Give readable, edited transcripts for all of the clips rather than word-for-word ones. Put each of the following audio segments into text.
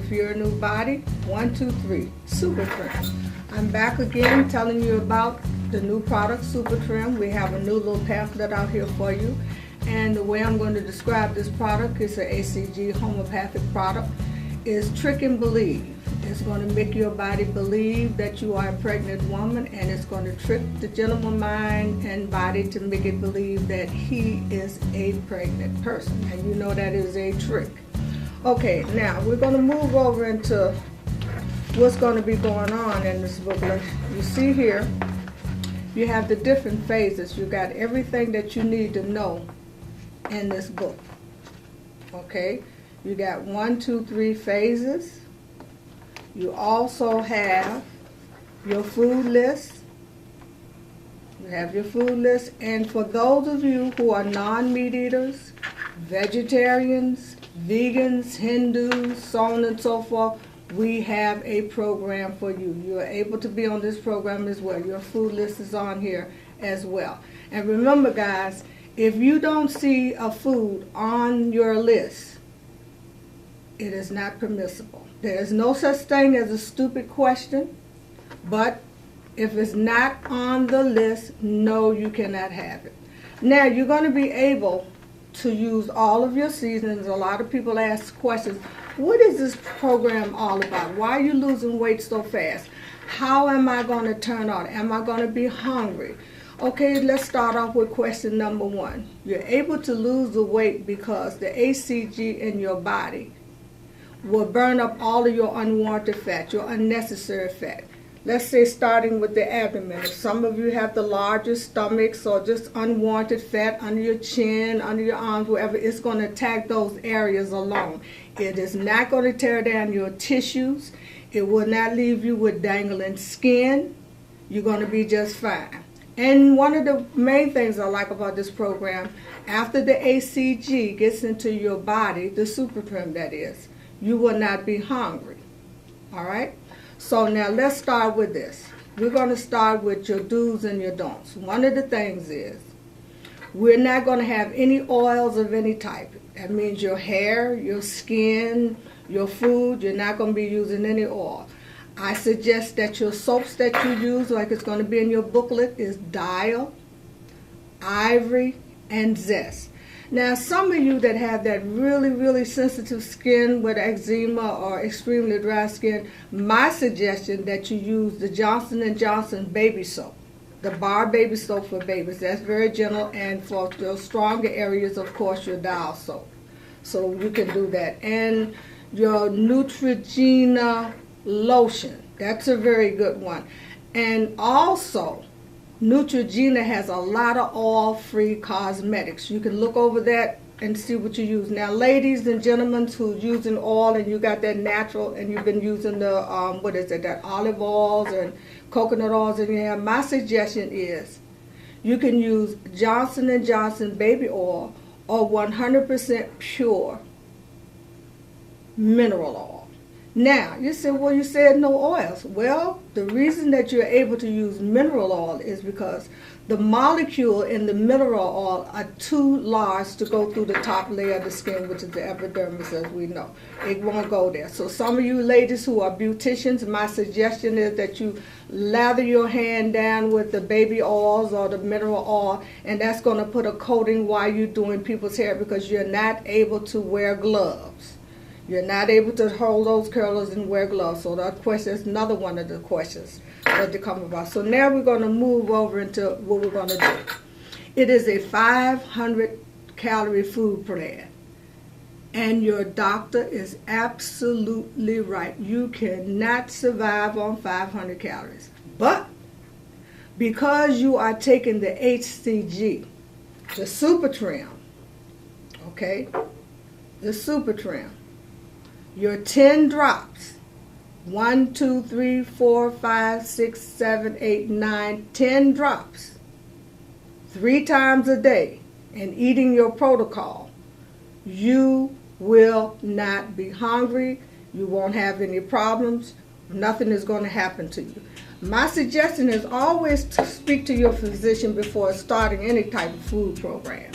for your new body. 1, 2, 3, Super Trim. I'm back again telling you about the new product, Super Trim. We have a new little pamphlet out here for you. And the way I'm going to describe this product is an ACG homeopathic product. Is trick and believe. It's going to make your body believe that you are a pregnant woman, and it's going to trick the gentleman's mind and body to make it believe that he is a pregnant person. And you know that is a trick. Okay, now we're going to move over into what's going to be going on in this booklet. You see here, you have the different phases. You got everything that you need to know in this book. Okay, you got 1, 2, 3 phases. You also have your food list. You have your food list. And for those of you who are non-meat eaters, vegetarians, vegans, Hindus, so on and so forth, we have a program for you. You are able to be on this program as well. Your food list is on here as well. And remember, guys, if you don't see a food on your list, it is not permissible. There is no such thing as a stupid question, but if it's not on the list, no, you cannot have it. Now, you're going to be able to use all of your seasonings. A lot of people ask questions, what is this program all about? Why are you losing weight so fast? How am I going to turn out? Am I going to be hungry? Okay, let's start off with question number 1. You're able to lose the weight because the ACG in your body will burn up all of your unwanted fat, your unnecessary fat. Let's say starting with the abdomen. If some of you have the largest stomachs or just unwanted fat under your chin, under your arms, wherever, it's going to attack those areas alone. It is not going to tear down your tissues. It will not leave you with dangling skin. You're going to be just fine. And one of the main things I like about this program, after the ACG gets into your body, the Super Trim that is, you will not be hungry. All right? So now let's start with this. We're going to start with your do's and your don'ts. One of the things is we're not going to have any oils of any type. That means your hair, your skin, your food, you're not going to be using any oil. I suggest that your soaps that you use, like it's going to be in your booklet, is Dial, Ivory, and Zest. Now, some of you that have that really, really sensitive skin with eczema or extremely dry skin, my suggestion that you use the Johnson & Johnson baby soap, the bar baby soap for babies. That's very gentle, and for those stronger areas, of course, your Dial soap. So you can do that. And your Neutrogena lotion, that's a very good one. And also, Neutrogena has a lot of oil-free cosmetics. You can look over that and see what you use. Now, ladies and gentlemen who's using oil and you got that natural and you've been using the, that olive oils and coconut oils in your hair, my suggestion is you can use Johnson & Johnson baby oil or 100% pure mineral oil. Now, you say, well, you said no oils. Well, the reason that you're able to use mineral oil is because the molecule in the mineral oil are too large to go through the top layer of the skin, which is the epidermis, as we know. It won't go there. So some of you ladies who are beauticians, my suggestion is that you lather your hand down with the baby oils or the mineral oil, and that's going to put a coating while you're doing people's hair, because you're not able to wear gloves. You're not able to hold those curlers and wear gloves. So that question is another one of the questions that they come about. So now we're going to move over into what we're going to do. It is a 500-calorie food plan. And your doctor is absolutely right. You cannot survive on 500 calories. But because you are taking the HCG, the Super Trim, okay, the Super Trim, your 10 drops, 1, 2, 3, 4, 5, 6, 7, 8, 9, 10 drops, 3 times a day, and eating your protocol, you will not be hungry, you won't have any problems, nothing is going to happen to you. My suggestion is always to speak to your physician before starting any type of food program.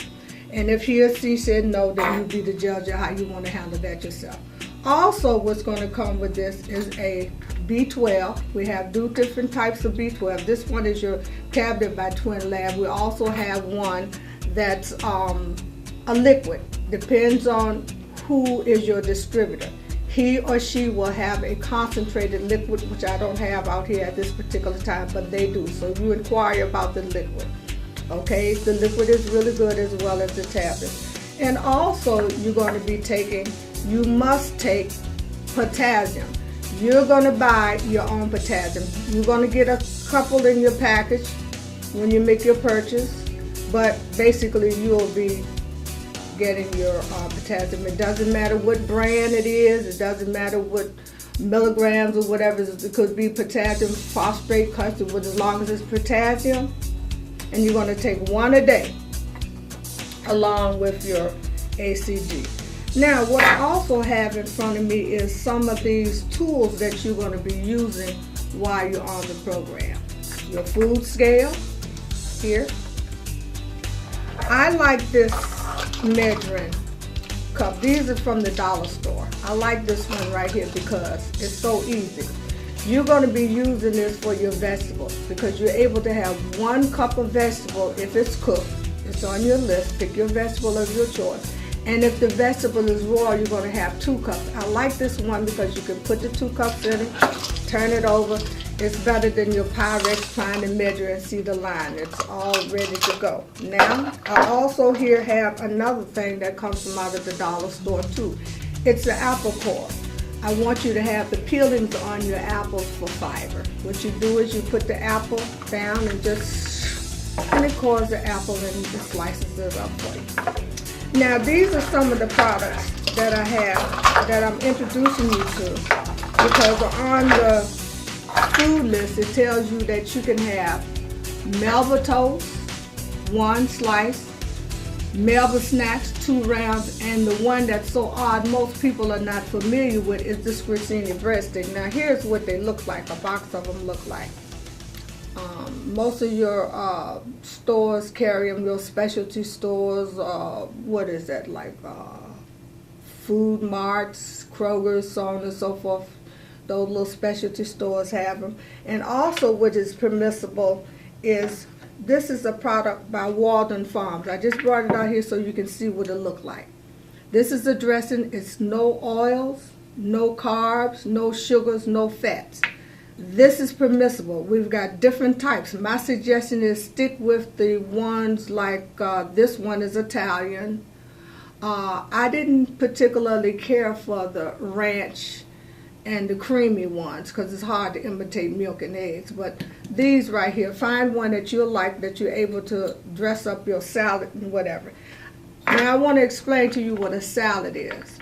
And if he or she said no, then you be the judge of how you want to handle that yourself. Also, what's going to come with this is a B12. We have two different types of B12. This one is your tablet by Twin Lab. We also have one that's a liquid. Depends on who is your distributor. He or she will have a concentrated liquid, which I don't have out here at this particular time, but they do. So you inquire about the liquid. Okay, the liquid is really good as well as the tablet. And also, you're going to be taking, you must take potassium. You're going to buy your own potassium. You're going to get a couple in your package when you make your purchase, but basically you'll be getting your potassium. It doesn't matter what brand it is. It doesn't matter what milligrams or whatever. It could be potassium phosphate custard, as long as it's potassium. And you're going to take one a day along with your ACG. Now, what I also have in front of me is some of these tools that you're going to be using while you're on the program. Your food scale here. I like this measuring cup. These are from the dollar store. I like this one right here because it's so easy. You're going to be using this for your vegetables because you're able to have 1 cup of vegetable if it's cooked. It's on your list. Pick your vegetable of your choice. And if the vegetable is raw, you're going to have 2 cups. I like this one because you can put the 2 cups in it, turn it over. It's better than your Pyrex trying to measure and see the line. It's all ready to go. Now, I also here have another thing that comes from out of the dollar store too. It's the apple core. I want you to have the peelings on your apples for fiber. What you do is you put the apple down and it cores the apple and it slices it up for you. Now, these are some of the products that I have that I'm introducing you to because on the food list it tells you that you can have Melba toast, 1 slice, Melba snacks, 2 rounds, and the one that's so odd most people are not familiar with is the Squisini breadstick. Now here's what they look like, a box of them look like. Most of your stores carry them, your specialty stores, what is that, like Food Marts, Kroger's, so on and so forth. Those little specialty stores have them. And also what is permissible is, this is a product by Walden Farms. I just brought it out here so you can see what it looked like. This is a dressing. It's no oils, no carbs, no sugars, no fats. This is permissible. We've got different types. My suggestion is stick with the ones like this one is Italian. I didn't particularly care for the ranch and the creamy ones because it's hard to imitate milk and eggs. But these right here, find one that you'll like, that you're able to dress up your salad and whatever. Now I want to explain to you what a salad is.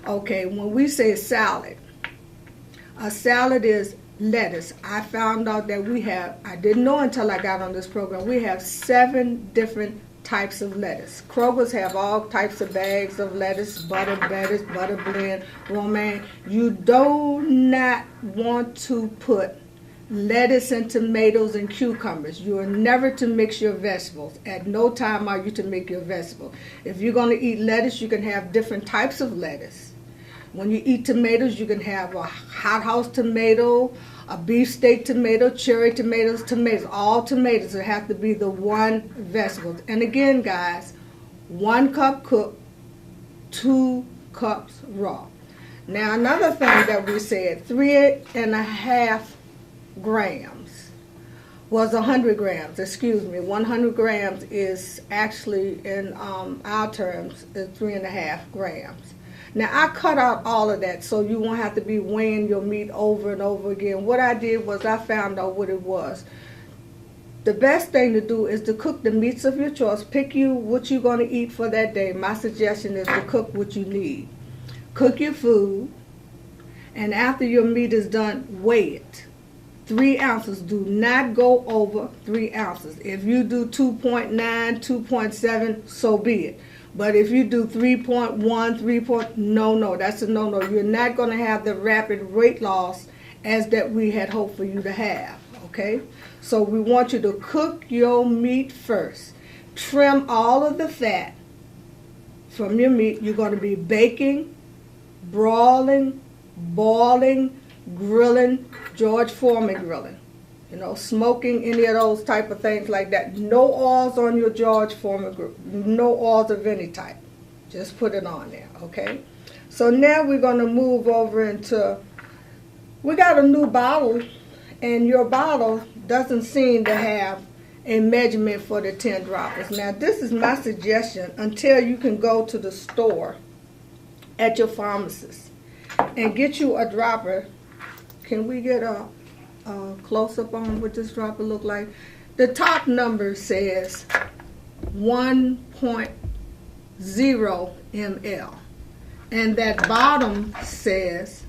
Okay, when we say salad, a salad is lettuce. I found out that we have, I didn't know until I got on this program, we have 7 different types of lettuce. Kroger's have all types of bags of lettuce, butter lettuce, butter blend, romaine. You do not want to put lettuce and tomatoes and cucumbers. You are never to mix your vegetables. At no time are you to make your vegetable. If you're going to eat lettuce, you can have different types of lettuce. When you eat tomatoes, you can have a hothouse tomato, a beefsteak tomato, cherry tomatoes, all tomatoes. It have to be the one vegetable. And again, guys, 1 cup cooked, 2 cups raw. Now, another thing that we said, 3.5 grams was 100 grams. Excuse me, 100 grams is actually, in our terms, is 3.5 grams. Now, I cut out all of that so you won't have to be weighing your meat over and over again. What I did was I found out what it was. The best thing to do is to cook the meats of your choice. Pick you what you're going to eat for that day. My suggestion is to cook what you need. Cook your food, and after your meat is done, weigh it. 3 ounces. Do not go over 3 ounces. If you do 2.9, 2.7, so be it. But if you do 3.1, no, that's a no. You're not going to have the rapid weight loss as that we had hoped for you to have, okay? So we want you to cook your meat first. Trim all of the fat from your meat. You're going to be baking broiling, boiling, grilling, George Foreman grilling. You know, smoking, any of those type of things like that. No oils on your George Foreman grill. No oils of any type. Just put it on there, okay? So now we're going to move over into, we got a new bottle, and your bottle doesn't seem to have a measurement for the 10 droppers. Now, this is my suggestion until you can go to the store at your pharmacist and get you a dropper. Can we get a close-up on what this dropper look like? The top number says 1.0 ml, and that bottom says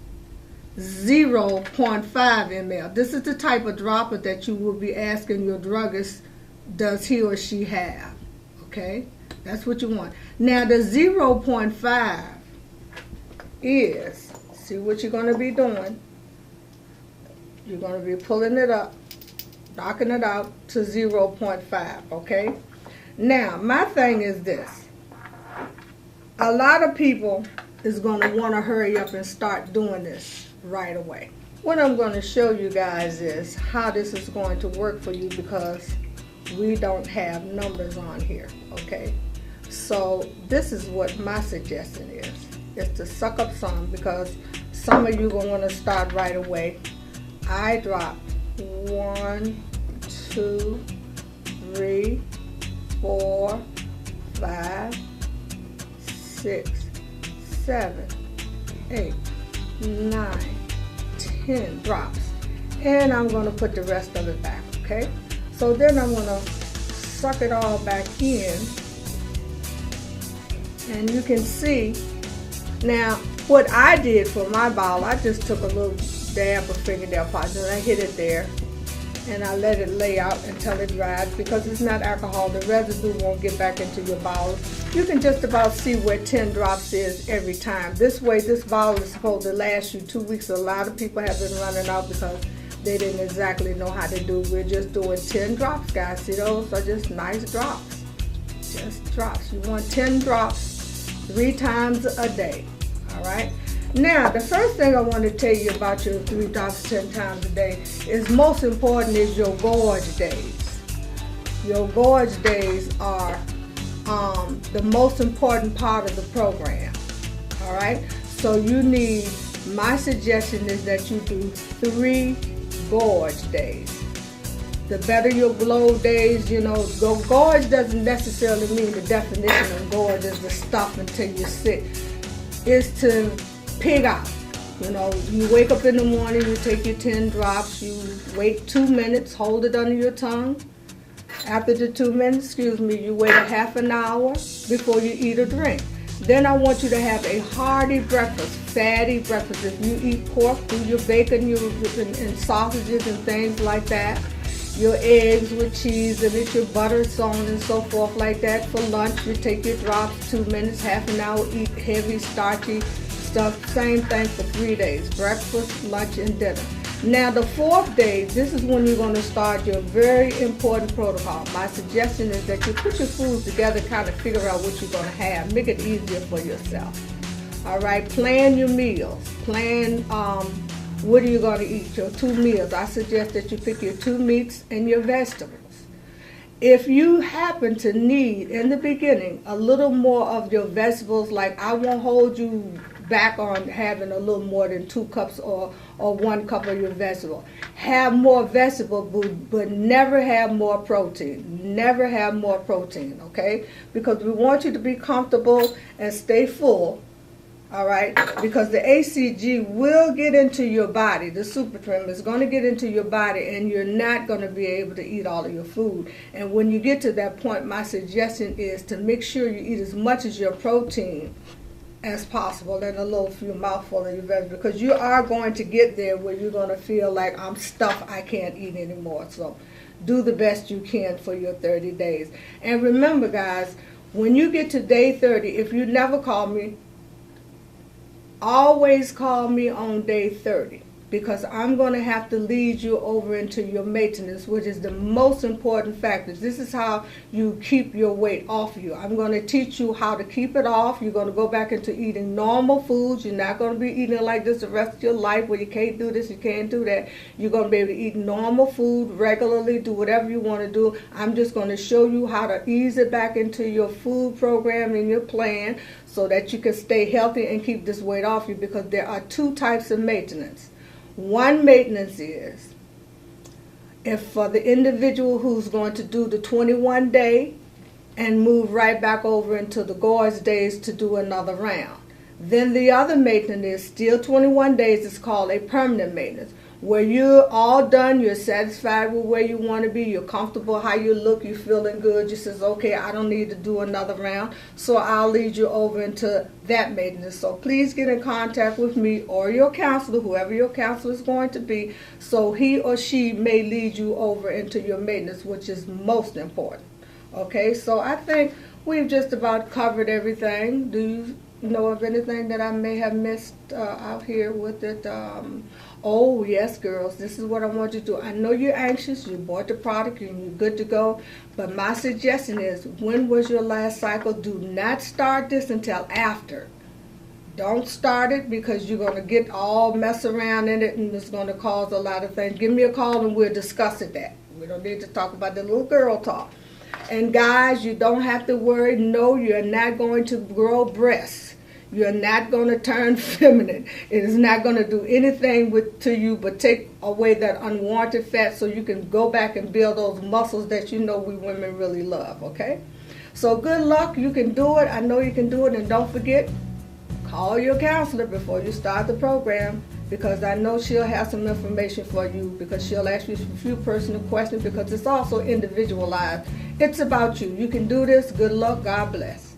0.5 ml. This is the type of dropper that you will be asking your druggist, does he or she have? Okay, that's what you want. Now the 0.5 is, see what you're going to be doing. You're going to be pulling it up, knocking it out to 0.5, okay? Now, my thing is this. A lot of people is going to want to hurry up and start doing this right away. What I'm going to show you guys is how this is going to work for you, because we don't have numbers on here, okay? So this is what my suggestion is to suck up some, because some of you are going to want to start right away. I dropped 1, 2, 3, 4, 5, 6, 7, 8, 9, 10 drops. And I'm going to put the rest of it back, okay? So then I'm going to suck it all back in. And you can see, now what I did for my bottle, I just took a little dab of fingernail polish and I hit it there, and I let it lay out until it dried, because it's not alcohol. The residue won't get back into your bottle. You can just about see where 10 drops is every time. This way, this bottle is supposed to last you 2 weeks. A lot of people have been running out because they didn't exactly know how to do. We're just doing 10 drops, guys. See, those are just nice drops. Just drops. You want 10 drops 3 times a day. All right? Now, the first thing I want to tell you about your 3 drops 10 times a day is, most important is your gorge days. Your gorge days are the most important part of the program. All right? So you need, my suggestion is that you do 3 gorge days. The better your glow days, you know, gorge doesn't necessarily mean, the definition of gorge is the stuff until you're sick. It's to pig out. You know, you wake up in the morning, you take your 10 drops, you wait 2 minutes, hold it under your tongue. After the 2 minutes, you wait a half an hour before you eat or drink. Then I want you to have a hearty breakfast, fatty breakfast. If you eat pork, do your bacon and sausages and things like that. Your eggs with cheese in it, your butter, so on and so forth like that. For lunch, you take your drops, 2 minutes, half an hour, eat heavy, starchy stuff. Same thing for 3 days, breakfast, lunch, and dinner. Now the 4th day, this is when you're going to start your very important protocol. My suggestion is that you put your foods together, kind of figure out what you're going to have. Make it easier for yourself. All right, plan your meals. Plan what are you going to eat, your 2 meals. I suggest that you pick your 2 meats and your vegetables. If you happen to need, in the beginning, a little more of your vegetables, like I won't hold you back on having a little more than 2 cups or 1 cup of your vegetable. Have more vegetable, but never have more protein. Never have more protein, okay? Because we want you to be comfortable and stay full. All right, because the ACG will get into your body. The Super Trim is going to get into your body, and you're not going to be able to eat all of your food. And when you get to that point, my suggestion is to make sure you eat as much as your protein as possible and a little few mouthful of your vegetables, because you are going to get there where you're going to feel like, I'm stuffed, I can't eat anymore. So do the best you can for your 30 days. And remember, guys, when you get to day 30, if you never call me, always call me on day 30, because I'm going to have to lead you over into your maintenance, which is the most important factor. This is how you keep your weight off you. I'm going to teach you how to keep it off. You're going to go back into eating normal foods. You're not going to be eating like this the rest of your life where you can't do this, you can't do that. You're going to be able to eat normal food regularly, do whatever you want to do. I'm just going to show you how to ease it back into your food program and your plan so that you can stay healthy and keep this weight off you, because there are two types of maintenance. One maintenance is if for the individual who's going to do the 21 day and move right back over into the gorge days to do another round. Then the other maintenance is still 21 days. It's called a permanent maintenance, where you're all done, you're satisfied with where you want to be, you're comfortable how you look, you're feeling good. You says, okay, I don't need to do another round, so I'll lead you over into that maintenance. So please get in contact with me or your counselor, whoever your counselor is going to be, so he or she may lead you over into your maintenance, which is most important. Okay, so I think we've just about covered everything. Do you know of anything that I may have missed out here with it? Oh yes, girls, this is what I want you to do. I know you're anxious, you bought the product and you're good to go, but my suggestion is, when was your last cycle? Do not start this until after. Don't start it, because you're going to get all mess around in it and it's going to cause a lot of things. Give me a call and we'll discuss it. That we don't need to talk about the little girl talk. And guys, you don't have to worry. No, you're not going to grow breasts. You're not going to turn feminine. It is not going to do anything to you but take away that unwanted fat, so you can go back and build those muscles that you know we women really love, okay? So good luck. You can do it. I know you can do it. And don't forget, call your counselor before you start the program, because I know she'll have some information for you, because she'll ask you a few personal questions, because it's also individualized. It's about you. You can do this. Good luck. God bless.